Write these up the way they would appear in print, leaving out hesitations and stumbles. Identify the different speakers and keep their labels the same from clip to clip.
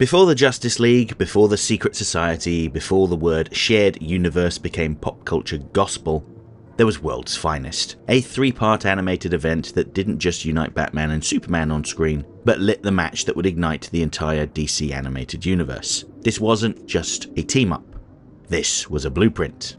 Speaker 1: Before the Justice League, before the Secret Society, before the word shared universe became pop culture gospel, there was World's Finest, a 3-part animated event that didn't just unite Batman and Superman on screen, but lit the match that would ignite the entire DC animated universe. This wasn't just a team-up. This was a blueprint.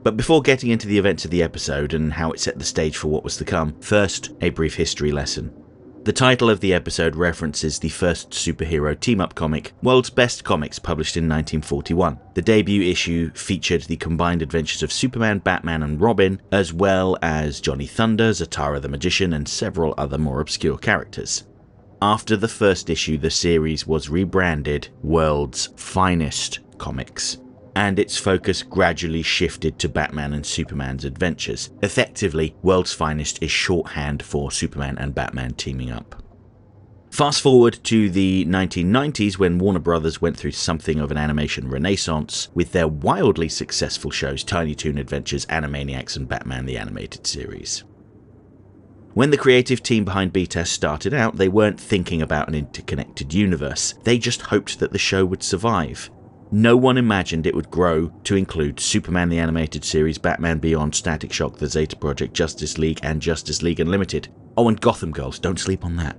Speaker 1: But before getting into the events of the episode and how it set the stage for what was to come, first, a brief history lesson. The title of the episode references the first superhero team-up comic, World's Best Comics, published in 1941. The debut issue featured the combined adventures of Superman, Batman and Robin, as well as Johnny Thunder, Zatara the Magician and several other more obscure characters. After the first issue, the series was rebranded World's Finest Comics, and its focus gradually shifted to Batman and Superman's adventures. Effectively, World's Finest is shorthand for Superman and Batman teaming up. Fast forward to the 1990s when Warner Bros. Went through something of an animation renaissance with their wildly successful shows Tiny Toon Adventures, Animaniacs and Batman the Animated Series. When the creative team behind BTAS started out, they weren't thinking about an interconnected universe. They just hoped that the show would survive. No one imagined it would grow to include Superman the Animated Series, Batman Beyond, Static Shock, The Zeta Project, Justice League and Justice League Unlimited. Oh, and Gotham Girls, don't sleep on that.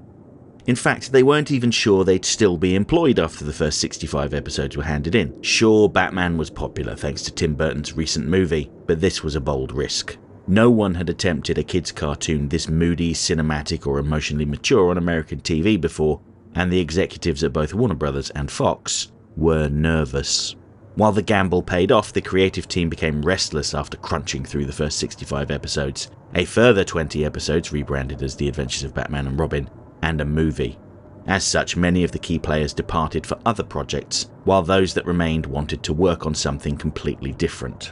Speaker 1: In fact, they weren't even sure they'd still be employed after the first 65 episodes were handed in. Sure, Batman was popular thanks to Tim Burton's recent movie, but this was a bold risk. No one had attempted a kids' cartoon this moody, cinematic or emotionally mature on American TV before, and the executives at both Warner Bros. And Fox were nervous. While the gamble paid off, the creative team became restless after crunching through the first 65 episodes. A further 20 episodes rebranded as The Adventures of Batman and Robin, and a movie. As such, many of the key players departed for other projects, while those that remained wanted to work on something completely different.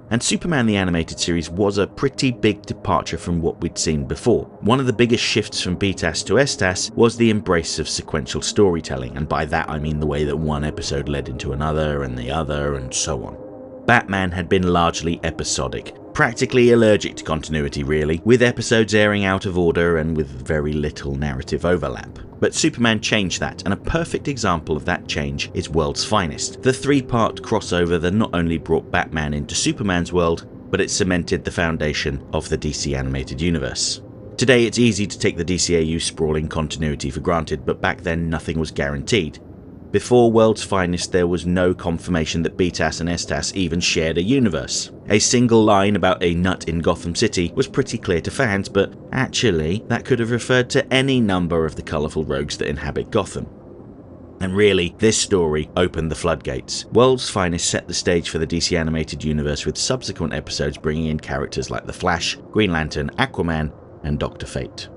Speaker 1: And Superman the Animated Series was a pretty big departure from what we'd seen before. One of the biggest shifts from BTAS to STAS was the embrace of sequential storytelling, and by that I mean the way that one episode led into another and the other and so on. Batman had been largely episodic, practically allergic to continuity really, with episodes airing out of order and with very little narrative overlap. But Superman changed that, and a perfect example of that change is World's Finest, the 3-part crossover that not only brought Batman into Superman's world, but it cemented the foundation of the DC animated universe. Today it's easy to take the DCAU sprawling continuity for granted, but back then nothing was guaranteed. Before World's Finest, there was no confirmation that BTAS and STAS even shared a universe. A single line about a nut in Gotham City was pretty clear to fans, but actually, that could have referred to any number of the colourful rogues that inhabit Gotham. And really, this story opened the floodgates. World's Finest set the stage for the DC animated universe, with subsequent episodes bringing in characters like The Flash, Green Lantern, Aquaman, and Dr. Fate.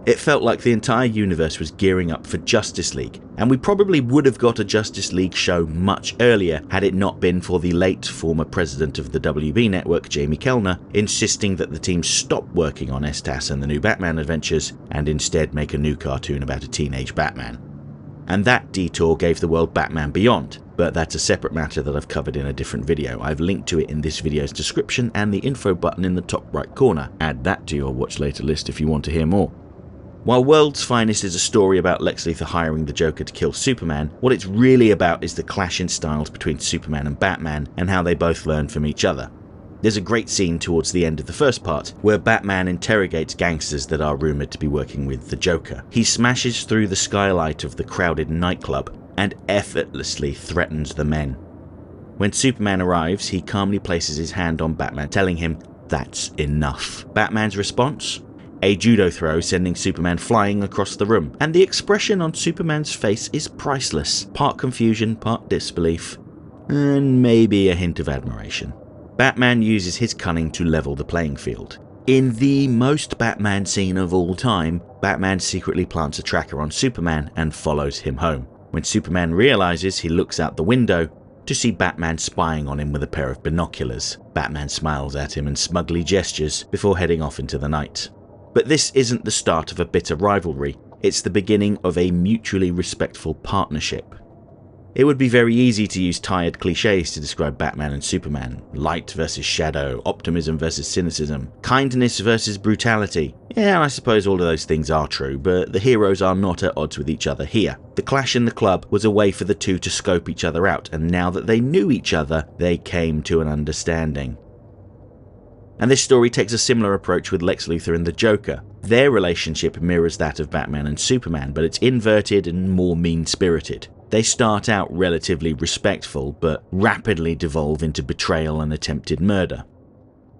Speaker 1: It felt like the entire universe was gearing up for Justice League, and we probably would have got a Justice League show much earlier had it not been for the late former president of the WB network, Jamie Kellner, insisting that the team stop working on STAS and the new Batman adventures and instead make a new cartoon about a teenage Batman. And that detour gave the world Batman Beyond, but that's a separate matter that I've covered in a different video. I've linked to it in this video's description and the info button in the top right corner. Add that to your watch later list if you want to hear more. While World's Finest is a story about Lex Luthor hiring the Joker to kill Superman, what it's really about is the clash in styles between Superman and Batman and how they both learn from each other. There's a great scene towards the end of the first part where Batman interrogates gangsters that are rumoured to be working with the Joker. He smashes through the skylight of the crowded nightclub and effortlessly threatens the men. When Superman arrives, he calmly places his hand on Batman, telling him that's enough. Batman's response? A judo throw, sending Superman flying across the room, and the expression on Superman's face is priceless. Part confusion, part disbelief, and maybe a hint of admiration. Batman uses his cunning to level the playing field. In the most Batman scene of all time, Batman secretly plants a tracker on Superman and follows him home. When Superman realizes, he looks out the window to see Batman spying on him with a pair of binoculars. Batman smiles at him and smugly gestures before heading off into the night. But this isn't the start of a bitter rivalry, it's the beginning of a mutually respectful partnership. It would be very easy to use tired cliches to describe Batman and Superman. Light versus shadow, optimism versus cynicism, kindness versus brutality. Yeah, I suppose all of those things are true, but the heroes are not at odds with each other here. The clash in the club was a way for the two to scope each other out, and now that they knew each other, they came to an understanding. And this story takes a similar approach with Lex Luthor and the Joker. Their relationship mirrors that of Batman and Superman, but it's inverted and more mean-spirited. They start out relatively respectful, but rapidly devolve into betrayal and attempted murder.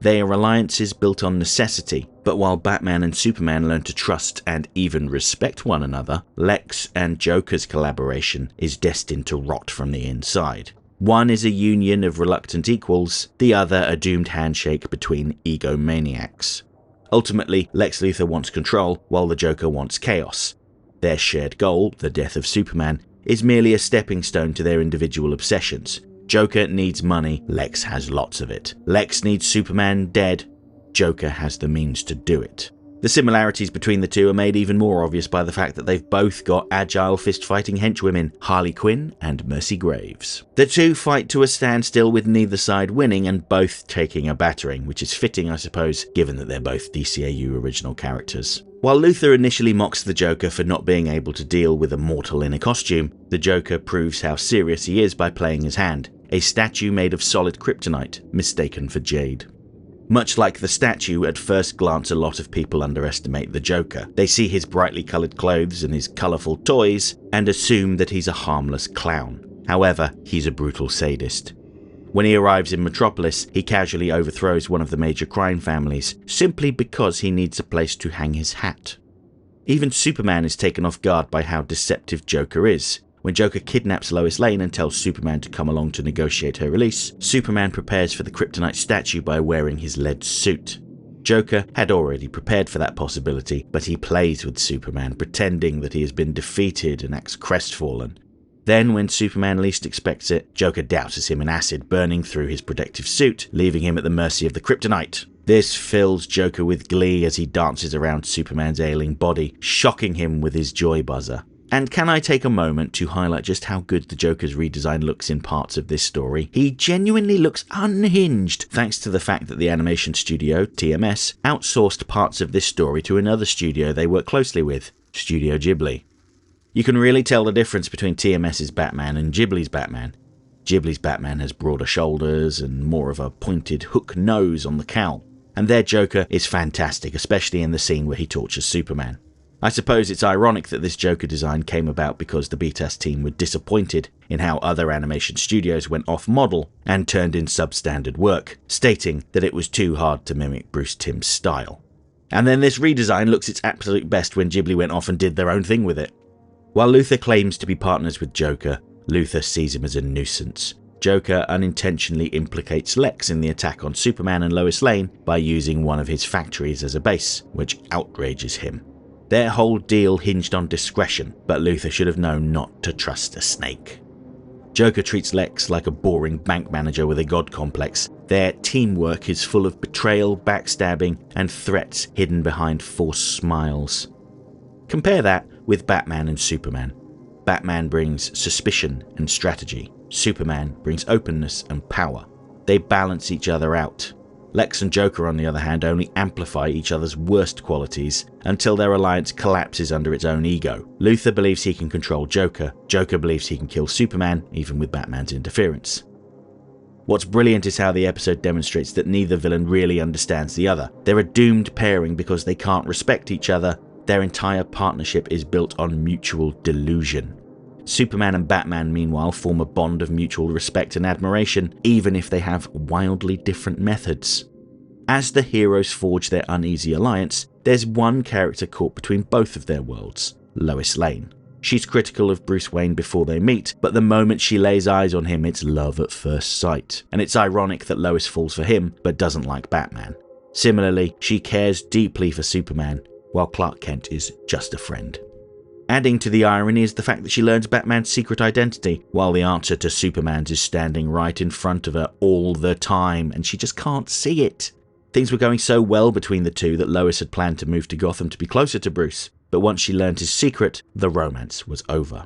Speaker 1: They are alliances built on necessity, but while Batman and Superman learn to trust and even respect one another, Lex and Joker's collaboration is destined to rot from the inside. One is a union of reluctant equals, the other a doomed handshake between egomaniacs. Ultimately, Lex Luthor wants control, while the Joker wants chaos. Their shared goal, the death of Superman, is merely a stepping stone to their individual obsessions. Joker needs money, Lex has lots of it. Lex needs Superman dead, Joker has the means to do it. The similarities between the two are made even more obvious by the fact that they've both got agile fist-fighting henchwomen, Harley Quinn and Mercy Graves. The two fight to a standstill with neither side winning and both taking a battering, which is fitting, I suppose, given that they're both DCAU original characters. While Luthor initially mocks the Joker for not being able to deal with a mortal in a costume, the Joker proves how serious he is by playing his hand, a statue made of solid kryptonite, mistaken for jade. Much like the statue, at first glance a lot of people underestimate the Joker. They see his brightly coloured clothes and his colourful toys and assume that he's a harmless clown. However, he's a brutal sadist. When he arrives in Metropolis, he casually overthrows one of the major crime families, simply because he needs a place to hang his hat. Even Superman is taken off guard by how deceptive Joker is. When Joker kidnaps Lois Lane and tells Superman to come along to negotiate her release, Superman prepares for the kryptonite statue by wearing his lead suit. Joker had already prepared for that possibility, but he plays with Superman, pretending that he has been defeated and acts crestfallen. Then, when Superman least expects it, Joker douses him in acid, burning through his protective suit, leaving him at the mercy of the kryptonite. This fills Joker with glee as he dances around Superman's ailing body, shocking him with his joy buzzer. And can I take a moment to highlight just how good the Joker's redesign looks in parts of this story? He genuinely looks unhinged, thanks to the fact that the animation studio, TMS, outsourced parts of this story to another studio they work closely with, Studio Ghibli. You can really tell the difference between TMS's Batman and Ghibli's Batman. Ghibli's Batman has broader shoulders and more of a pointed hook nose on the cowl, and their Joker is fantastic, especially in the scene where he tortures Superman. I suppose it's ironic that this Joker design came about because the BTAS team were disappointed in how other animation studios went off-model and turned in substandard work, stating that it was too hard to mimic Bruce Timm's style. And then this redesign looks its absolute best when Ghibli went off and did their own thing with it. While Luthor claims to be partners with Joker, Luthor sees him as a nuisance. Joker unintentionally implicates Lex in the attack on Superman and Lois Lane by using one of his factories as a base, which outrages him. Their whole deal hinged on discretion, but Luthor should have known not to trust a snake. Joker treats Lex like a boring bank manager with a god complex. Their teamwork is full of betrayal, backstabbing, and threats hidden behind forced smiles. Compare that with Batman and Superman. Batman brings suspicion and strategy. Superman brings openness and power. They balance each other out. Lex and Joker, on the other hand, only amplify each other's worst qualities until their alliance collapses under its own ego. Luthor believes he can control Joker. Joker believes he can kill Superman, even with Batman's interference. What's brilliant is how the episode demonstrates that neither villain really understands the other. They're a doomed pairing because they can't respect each other. Their entire partnership is built on mutual delusion. Superman and Batman, meanwhile, form a bond of mutual respect and admiration, even if they have wildly different methods. As the heroes forge their uneasy alliance, there's one character caught between both of their worlds, Lois Lane. She's critical of Bruce Wayne before they meet, but the moment she lays eyes on him, it's love at first sight. And it's ironic that Lois falls for him, but doesn't like Batman. Similarly, she cares deeply for Superman, while Clark Kent is just a friend. Adding to the irony is the fact that she learns Batman's secret identity, while the answer to Superman's is standing right in front of her all the time, and she just can't see it. Things were going so well between the two that Lois had planned to move to Gotham to be closer to Bruce, but once she learned his secret, the romance was over.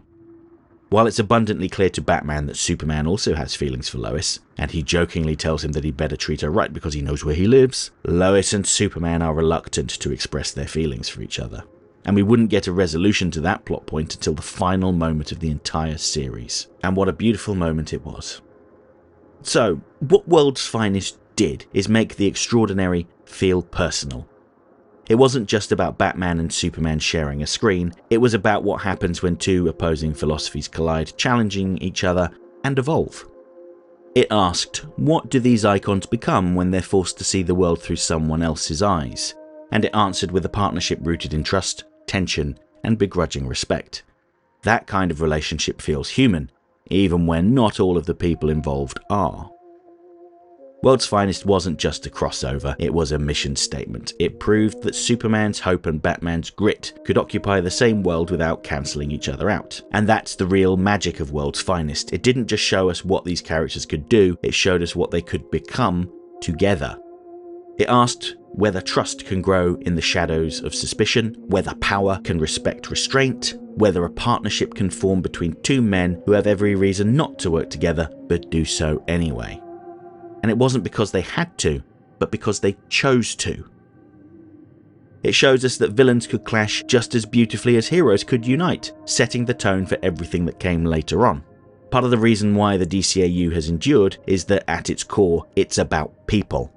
Speaker 1: While it's abundantly clear to Batman that Superman also has feelings for Lois, and he jokingly tells him that he'd better treat her right because he knows where he lives, Lois and Superman are reluctant to express their feelings for each other. And we wouldn't get a resolution to that plot point until the final moment of the entire series. And what a beautiful moment it was. So, what World's Finest did is make the extraordinary feel personal. It wasn't just about Batman and Superman sharing a screen, it was about what happens when two opposing philosophies collide, challenging each other and evolve. It asked, what do these icons become when they're forced to see the world through someone else's eyes? And it answered with a partnership rooted in trust, tension, and begrudging respect. That kind of relationship feels human, even when not all of the people involved are. World's Finest wasn't just a crossover, it was a mission statement. It proved that Superman's hope and Batman's grit could occupy the same world without cancelling each other out. And that's the real magic of World's Finest. It didn't just show us what these characters could do, it showed us what they could become together. It asked whether trust can grow in the shadows of suspicion, whether power can respect restraint, whether a partnership can form between two men who have every reason not to work together, but do so anyway. And it wasn't because they had to, but because they chose to. It shows us that villains could clash just as beautifully as heroes could unite, setting the tone for everything that came later on. Part of the reason why the DCAU has endured is that at its core, it's about people.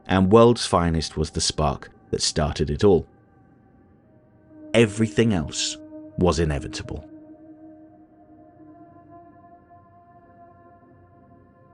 Speaker 1: And World's Finest was the spark that started it all. Everything else was inevitable.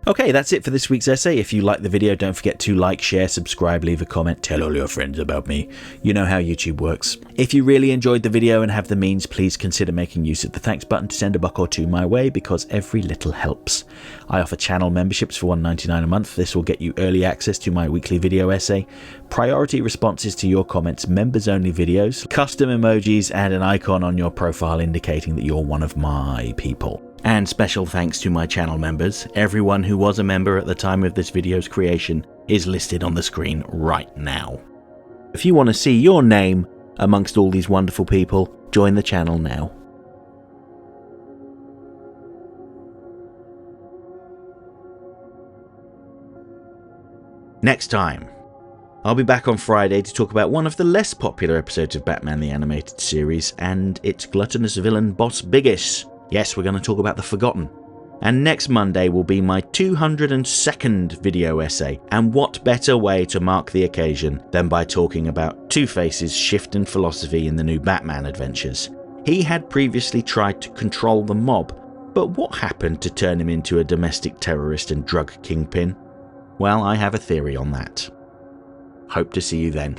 Speaker 1: Okay, that's it for this week's essay. If you liked the video, don't forget to like, share, subscribe, leave a comment, tell all your friends about me. You know how YouTube works. If you really enjoyed the video and have the means, please consider making use of the thanks button to send a buck or two my way, because every little helps. I offer channel memberships for $1.99 a month. This will get you early access to my weekly video essay, priority responses to your comments, members-only videos, custom emojis, and an icon on your profile indicating that you're one of my people. And special thanks to my channel members. Everyone who was a member at the time of this video's creation is listed on the screen right now. If you want to see your name amongst all these wonderful people, join the channel now. Next time, I'll be back on Friday to talk about one of the less popular episodes of Batman the Animated Series and its gluttonous villain Boss Biggis. Yes, we're going to talk about the Forgotten. And next Monday will be my 202nd video essay, and what better way to mark the occasion than by talking about Two-Face's shift in philosophy in the new Batman adventures. He had previously tried to control the mob, but what happened to turn him into a domestic terrorist and drug kingpin? Well, I have a theory on that. Hope to see you then.